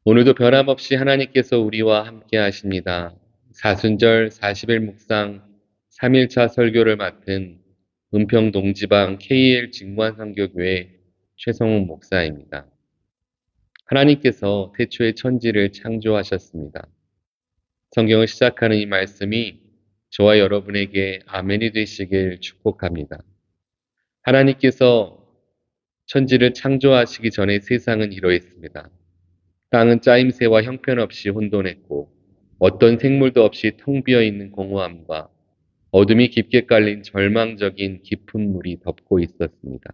오늘도 변함없이 하나님께서 우리와 함께 하십니다. 사순절 40일 묵상 3일차 설교를 맡은 은평동지방 KL 직무한선교교회 최성훈 목사입니다. 하나님께서 태초에 천지를 창조하셨습니다. 성경을 시작하는 이 말씀이 저와 여러분에게 아멘이 되시길 축복합니다. 하나님께서 천지를 창조하시기 전에 세상은 이러했습니다. 땅은 짜임새와 형편없이 혼돈했고 어떤 생물도 없이 텅 비어있는 공허함과 어둠이 깊게 깔린 절망적인 깊은 물이 덮고 있었습니다.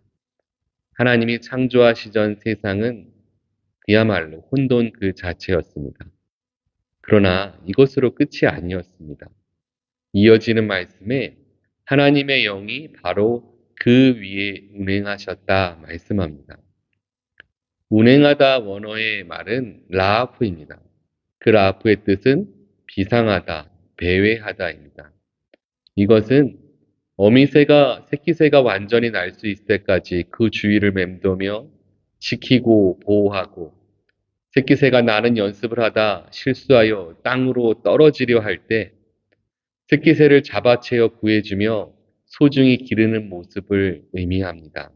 하나님이 창조하시던 세상은 그야말로 혼돈 그 자체였습니다. 그러나 이것으로 끝이 아니었습니다. 이어지는 말씀에 하나님의 영이 바로 그 위에 운행하셨다 말씀합니다. 운행하다 원어의 말은 라하프입니다. 그 라하프의 뜻은 비상하다, 배회하다입니다. 이것은 어미새가 새끼새가 완전히 날 수 있을 때까지 그 주위를 맴돌며 지키고 보호하고 새끼새가 나는 연습을 하다 실수하여 땅으로 떨어지려 할 때 새끼새를 잡아채어 구해주며 소중히 기르는 모습을 의미합니다.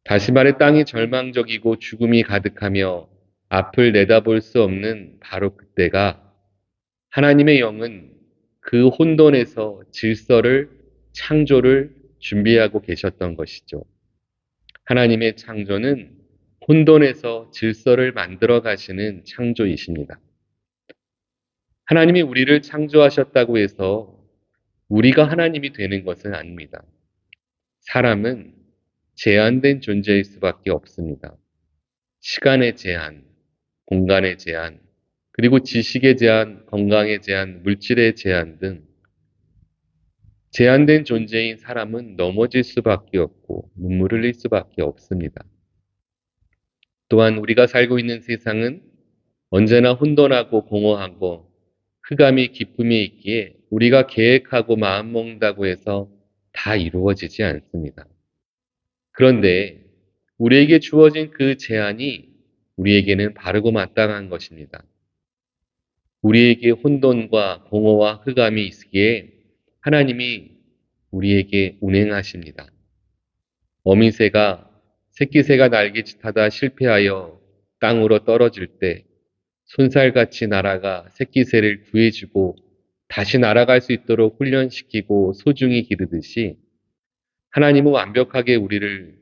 다시 말해 땅이 절망적이고 죽음이 가득하며 앞을 내다볼 수 없는 바로 그때가 하나님의 영은 그 혼돈에서 질서를, 창조를 준비하고 계셨던 것이죠. 하나님의 창조는 혼돈에서 질서를 만들어 가시는 창조이십니다. 하나님이 우리를 창조하셨다고 해서 우리가 하나님이 되는 것은 아닙니다. 사람은 제한된 존재일 수밖에 없습니다. 시간의 제한, 공간의 제한, 그리고 지식의 제한, 건강의 제한, 물질의 제한 등 제한된 존재인 사람은 넘어질 수밖에 없고 눈물을 흘릴 수밖에 없습니다. 또한 우리가 살고 있는 세상은 언제나 혼돈하고 공허하고 흑암이 기쁨이 있기에 우리가 계획하고 마음먹는다고 해서 다 이루어지지 않습니다. 그런데 우리에게 주어진 그 제안이 우리에게는 바르고 마땅한 것입니다. 우리에게 혼돈과 공허와 흑암이 있기에 하나님이 우리에게 운행하십니다. 어미새가 새끼새가 날개짓하다 실패하여 땅으로 떨어질 때 손살같이 날아가 새끼새를 구해주고 다시 날아갈 수 있도록 훈련시키고 소중히 기르듯이 하나님은 완벽하게 우리를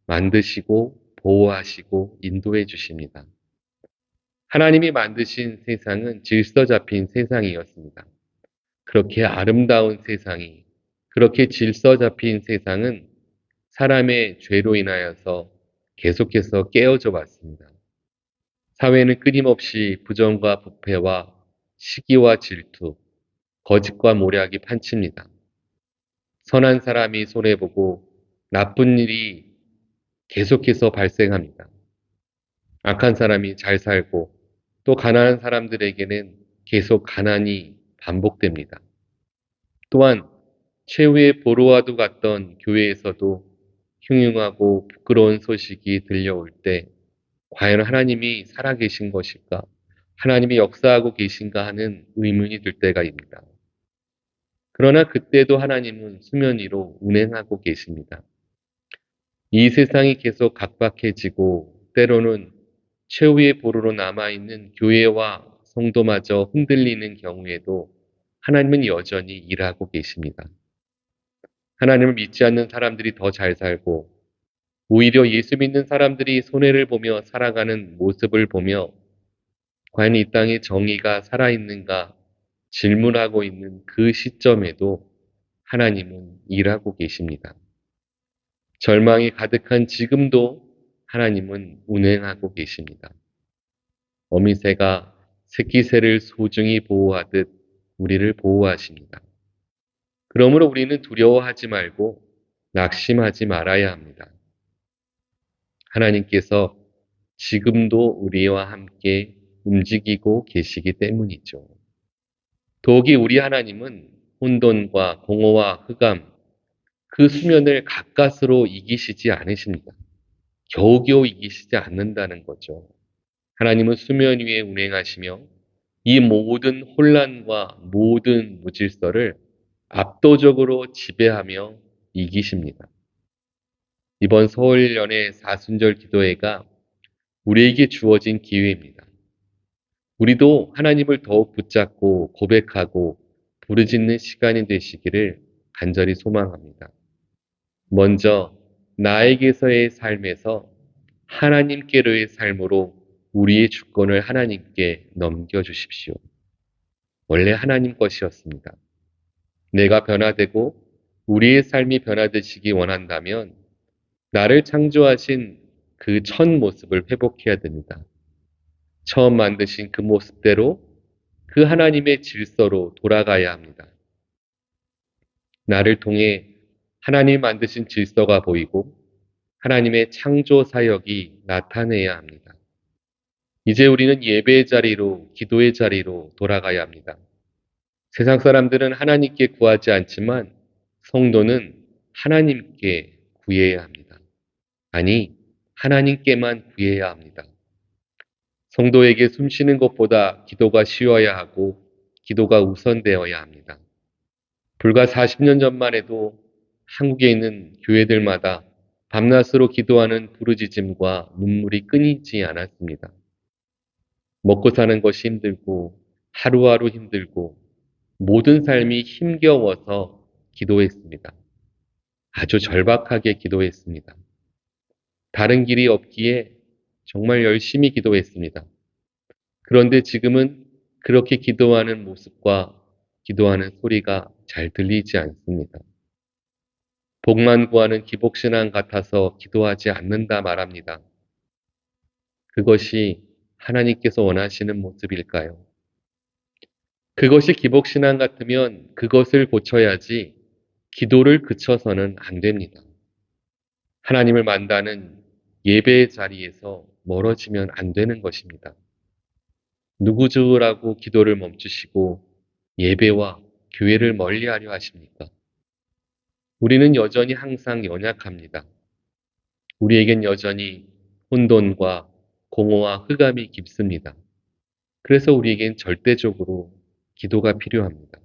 만드시고 보호하시고 인도해 주십니다. 하나님이 만드신 세상은 질서 잡힌 세상이었습니다. 그렇게 아름다운 세상이, 그렇게 질서 잡힌 세상은 사람의 죄로 인하여서 계속해서 깨어져 왔습니다. 사회는 끊임없이 부정과 부패와 시기와 질투, 거짓과 모략이 판칩니다. 선한 사람이 손해보고 나쁜 일이 계속해서 발생합니다. 악한 사람이 잘 살고 또 가난한 사람들에게는 계속 가난이 반복됩니다. 또한 최후의 보루와도 같던 교회에서도 흉흉하고 부끄러운 소식이 들려올 때 과연 하나님이 살아계신 것일까? 하나님이 역사하고 계신가 하는 의문이 들 때가입니다. 그러나 그때도 하나님은 수면 위로 운행하고 계십니다. 이 세상이 계속 각박해지고 때로는 최후의 보루로 남아있는 교회와 성도마저 흔들리는 경우에도 하나님은 여전히 일하고 계십니다. 하나님을 믿지 않는 사람들이 더 잘 살고 오히려 예수 믿는 사람들이 손해를 보며 살아가는 모습을 보며 과연 이 땅에 정의가 살아있는가 질문하고 있는 그 시점에도 하나님은 일하고 계십니다. 절망이 가득한 지금도 하나님은 운행하고 계십니다. 어미새가 새끼새를 소중히 보호하듯 우리를 보호하십니다. 그러므로 우리는 두려워하지 말고 낙심하지 말아야 합니다. 하나님께서 지금도 우리와 함께 움직이고 계시기 때문이죠. 더욱이 우리 하나님은 혼돈과 공허와 흑암, 그 수면을 가까스로 이기시지 않으십니다. 겨우겨우 이기시지 않는다는 거죠. 하나님은 수면 위에 운행하시며 이 모든 혼란과 모든 무질서를 압도적으로 지배하며 이기십니다. 이번 설 연회 사순절 기도회가 우리에게 주어진 기회입니다. 우리도 하나님을 더욱 붙잡고 고백하고 부르짖는 시간이 되시기를 간절히 소망합니다. 먼저 나에게서의 삶에서 하나님께로의 삶으로 우리의 주권을 하나님께 넘겨주십시오. 원래 하나님 것이었습니다. 내가 변화되고 우리의 삶이 변화되시기 원한다면 나를 창조하신 그 첫 모습을 회복해야 됩니다. 처음 만드신 그 모습대로 그 하나님의 질서로 돌아가야 합니다. 나를 통해 하나님 만드신 질서가 보이고 하나님의 창조 사역이 나타내야 합니다. 이제 우리는 예배의 자리로, 기도의 자리로 돌아가야 합니다. 세상 사람들은 하나님께 구하지 않지만 성도는 하나님께 구해야 합니다. 아니, 하나님께만 구해야 합니다. 성도에게 숨 쉬는 것보다 기도가 쉬워야 하고 기도가 우선되어야 합니다. 불과 40년 전만 해도 한국에 있는 교회들마다 밤낮으로 기도하는 부르짖음과 눈물이 끊이지 않았습니다. 먹고 사는 것이 힘들고 하루하루 힘들고 모든 삶이 힘겨워서 기도했습니다. 아주 절박하게 기도했습니다. 다른 길이 없기에 정말 열심히 기도했습니다. 그런데 지금은 그렇게 기도하는 모습과 기도하는 소리가 잘 들리지 않습니다. 복만 구하는 기복신앙 같아서 기도하지 않는다 말합니다. 그것이 하나님께서 원하시는 모습일까요? 그것이 기복신앙 같으면 그것을 고쳐야지 기도를 그쳐서는 안 됩니다. 하나님을 만나는 예배의 자리에서 멀어지면 안 되는 것입니다. 누구주라고 기도를 멈추시고 예배와 교회를 멀리하려 하십니까? 우리는 여전히 항상 연약합니다. 우리에겐 여전히 혼돈과 공허와 흑암이 깊습니다. 그래서 우리에겐 절대적으로 기도가 필요합니다.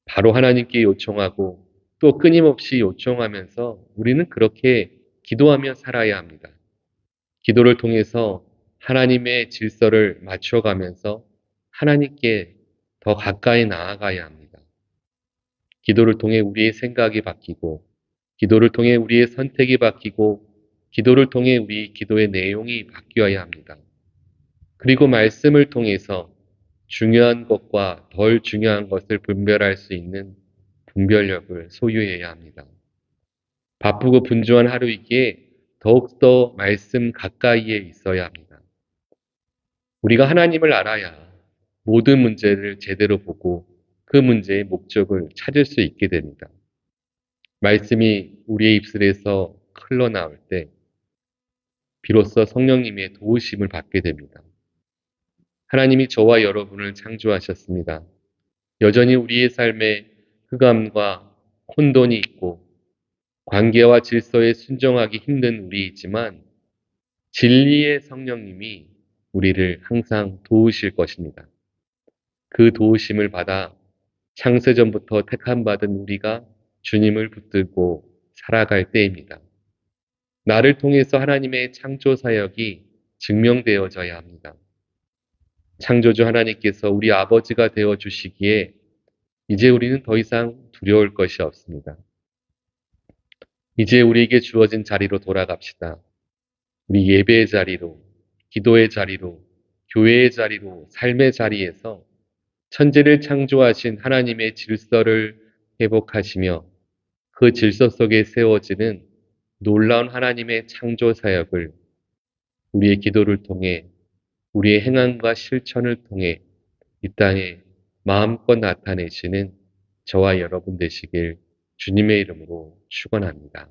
바로 하나님께 요청하고 또 끊임없이 요청하면서 우리는 그렇게 기도하며 살아야 합니다. 기도를 통해서 하나님의 질서를 맞춰가면서 하나님께 더 가까이 나아가야 합니다. 기도를 통해 우리의 생각이 바뀌고, 기도를 통해 우리의 선택이 바뀌고, 기도를 통해 우리 기도의 내용이 바뀌어야 합니다. 그리고 말씀을 통해서 중요한 것과 덜 중요한 것을 분별할 수 있는 분별력을 소유해야 합니다. 바쁘고 분주한 하루이기에 더욱더 말씀 가까이에 있어야 합니다. 우리가 하나님을 알아야 모든 문제를 제대로 보고 그 문제의 목적을 찾을 수 있게 됩니다. 말씀이 우리의 입술에서 흘러나올 때 비로소 성령님의 도우심을 받게 됩니다. 하나님이 저와 여러분을 창조하셨습니다. 여전히 우리의 삶에 흑암과 혼돈이 있고 관계와 질서에 순종하기 힘든 우리이지만 진리의 성령님이 우리를 항상 도우실 것입니다. 그 도우심을 받아 창세전부터 택함받은 우리가 주님을 붙들고 살아갈 때입니다. 나를 통해서 하나님의 창조 사역이 증명되어져야 합니다. 창조주 하나님께서 우리 아버지가 되어 주시기에 이제 우리는 더 이상 두려울 것이 없습니다. 이제 우리에게 주어진 자리로 돌아갑시다. 우리 예배의 자리로, 기도의 자리로, 교회의 자리로, 삶의 자리에서 천지를 창조하신 하나님의 질서를 회복하시며 그 질서 속에 세워지는 놀라운 하나님의 창조 사역을 우리의 기도를 통해 우리의 행함과 실천을 통해 이 땅에 마음껏 나타내시는 저와 여러분 되시길 주님의 이름으로 축원합니다.